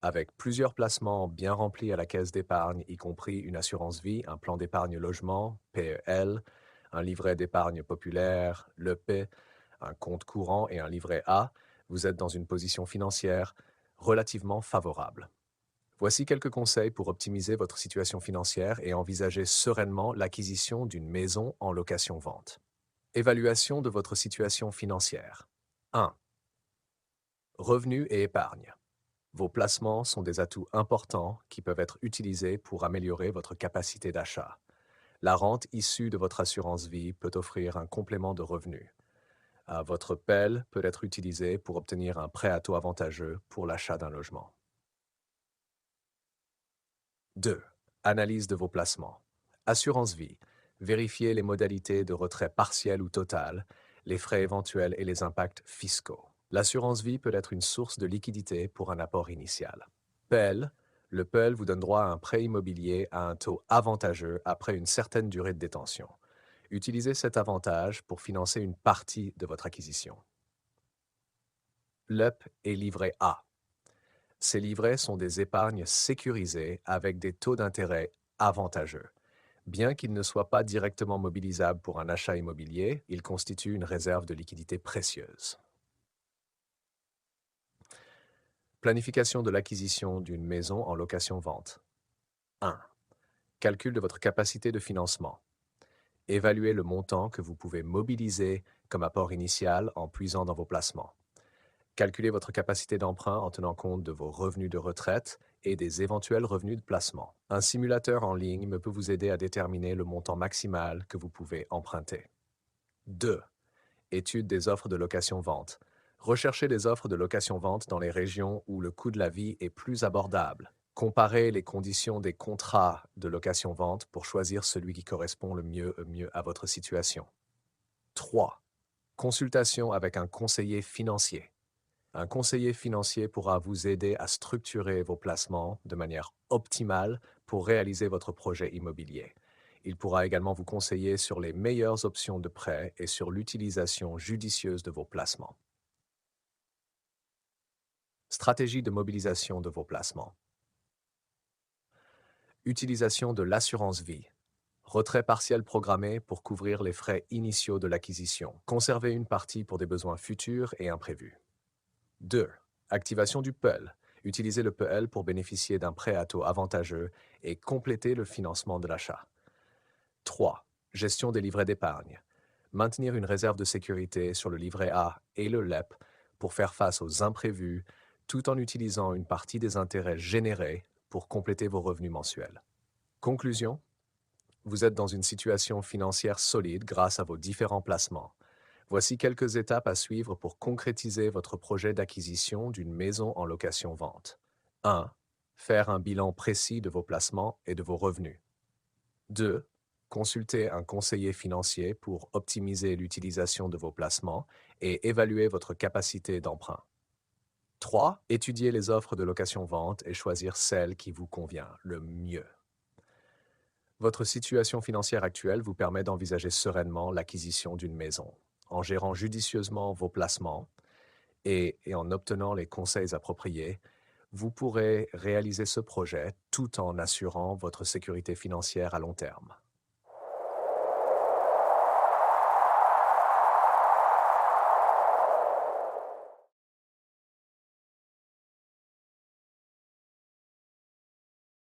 Avec plusieurs placements bien remplis à la caisse d'épargne, y compris une assurance vie, un plan d'épargne logement, PEL, un livret d'épargne populaire, l'EP, un compte courant et un livret A, vous êtes dans une position financière relativement favorable. Voici quelques conseils pour optimiser votre situation financière et envisager sereinement l'acquisition d'une maison en location-vente. Évaluation de votre situation financière. 1. Revenus et épargne. Vos placements sont des atouts importants qui peuvent être utilisés pour améliorer votre capacité d'achat. La rente issue de votre assurance vie peut offrir un complément de revenus. Votre PEL peut être utilisé pour obtenir un prêt à taux avantageux pour l'achat d'un logement. 2. Analyse de vos placements. Assurance vie. Vérifiez les modalités de retrait partiel ou total, les frais éventuels et les impacts fiscaux. L'assurance vie peut être une source de liquidité pour un apport initial. PEL. Le PEL vous donne droit à un prêt immobilier à un taux avantageux après une certaine durée de détention. Utilisez cet avantage pour financer une partie de votre acquisition. LEP et livret A. Ces livrets sont des épargnes sécurisées avec des taux d'intérêt avantageux. Bien qu'ils ne soient pas directement mobilisables pour un achat immobilier, ils constituent une réserve de liquidité précieuse. Planification de l'acquisition d'une maison en location-vente. 1. Calcul de votre capacité de financement. Évaluez le montant que vous pouvez mobiliser comme apport initial en puisant dans vos placements. Calculez votre capacité d'emprunt en tenant compte de vos revenus de retraite et des éventuels revenus de placement. Un simulateur en ligne peut vous aider à déterminer le montant maximal que vous pouvez emprunter. 2. Étude des offres de location-vente. Recherchez des offres de location-vente dans les régions où le coût de la vie est plus abordable. Comparez les conditions des contrats de location-vente pour choisir celui qui correspond le mieux à votre situation. 3. Consultation avec un conseiller financier. Un conseiller financier pourra vous aider à structurer vos placements de manière optimale pour réaliser votre projet immobilier. Il pourra également vous conseiller sur les meilleures options de prêt et sur l'utilisation judicieuse de vos placements. Stratégie de mobilisation de vos placements. Utilisation de l'assurance vie. Retrait partiel programmé pour couvrir les frais initiaux de l'acquisition. Conservez une partie pour des besoins futurs et imprévus. 2. Activation du PEL. Utilisez le PEL pour bénéficier d'un prêt à taux avantageux et compléter le financement de l'achat. 3. Gestion des livrets d'épargne. Maintenir une réserve de sécurité sur le livret A et le LEP pour faire face aux imprévus, tout en utilisant une partie des intérêts générés pour compléter vos revenus mensuels. Conclusion. Vous êtes dans une situation financière solide grâce à vos différents placements. Voici quelques étapes à suivre pour concrétiser votre projet d'acquisition d'une maison en location-vente. 1. Faire un bilan précis de vos placements et de vos revenus. 2. Consulter un conseiller financier pour optimiser l'utilisation de vos placements et évaluer votre capacité d'emprunt. 3. Étudier les offres de location-vente et choisir celle qui vous convient le mieux. Votre situation financière actuelle vous permet d'envisager sereinement l'acquisition d'une maison, en gérant judicieusement vos placements et en obtenant les conseils appropriés. Vous pourrez réaliser ce projet tout en assurant votre sécurité financière à long terme.